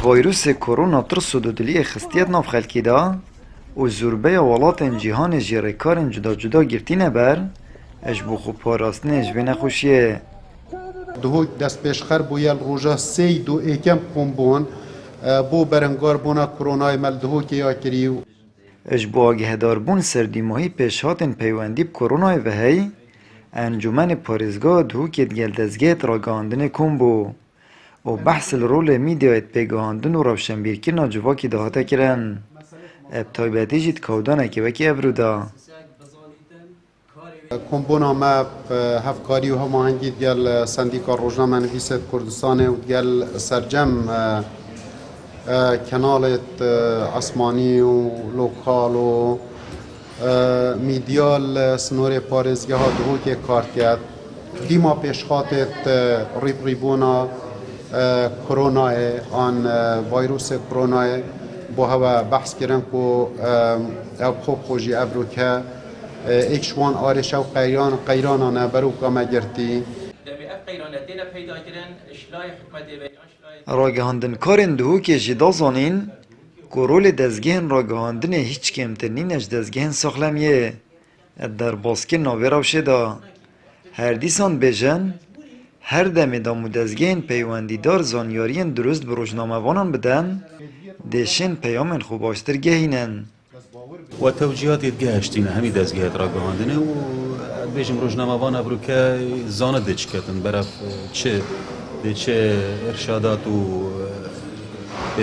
ویروس کرونا ترس و دودلی خستیت ناف خلکی دا و زوربه ولات جهان جیرکار جدا جدا گرتینه بر اش بو خوب پاراستنه اش بین خوشیه دهو دست پیشخر بویل روژا سی دو ایکم قنبون بو برنگار بونا کرونای مل دهو که یا کریو اش بو آگه داربون سردی ماهی پیشهاتن پیوندی کرونای و هی انجمن پارزگاه دهو که دگلدزگیت را گاندن کن بو و بحث رول میدیایت پیگاهاندن و روشنبیرکرنا جواکی دهاته کرن ابتای بیتیجید کودانه که وکی ابرودا کمبونا ما هفکاری و هماهنگی دیال سندیکا روزنامه نویس کردستان و دیال سرجم کنالت اسمانی و لوکال و میدیال سنور پارزگاه ها دهو که کار کرد دیما پیشخاتت ریبونا کرونا آن ویروس کرونا با هوا بحث کردن که او خوب خوشی ابرو که ایکشوان آرش و قیران نبرو کما گرتی راگهاندن کارن دهو که جدا زانین که رول دزگهن راگهاندن هیچ کمترنین اش دزگهن ساخلمیه در باسکن ناوی روشه دا هر دیسان بجن هر دم دامو دزگهن پیوندیدار زانیارین درست به روزنامه وانان بدن دشن پیامن خوب آشتر گهینن و توجیهات گهشتینه همی دزگهت را گهاندنه و بیشم روزنامه وان ابرو که زانه دچ کتن برف چه ارشادات و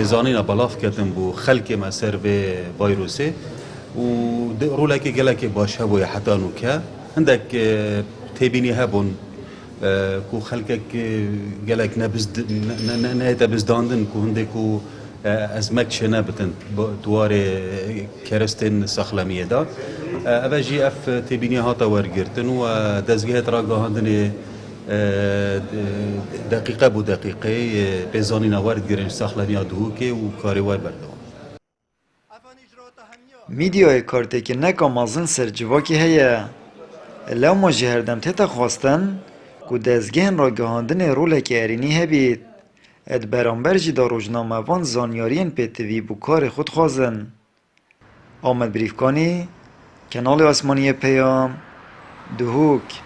زانینا بلاف کتن بو خلق مسر به ویروسه و رولک گلک باشه بو حتی نوکه هندک تبینی هبون کو خلقك قالك نهيت بزداندن كو هندكو ازمك شنا بتن تواري كرستن سخلميه دا ابجي اف تبيني هاتا ورغرتن و دزغه راغاندن دقيقه بو دقيقه بزانينا ورغرن سخلميه دوكي و كاري ور بردو میدیای کارته که نکامازن سرجواکی هیا لو ما جهردم تتا خواستن که دزگهن را گهاندن رول که ارینی هبید اد برانبر جدا روزنامه وان زانیارین پیتوی بو کار خود خوازن آمد بریفکانی کنال آسمانی پیام دهوک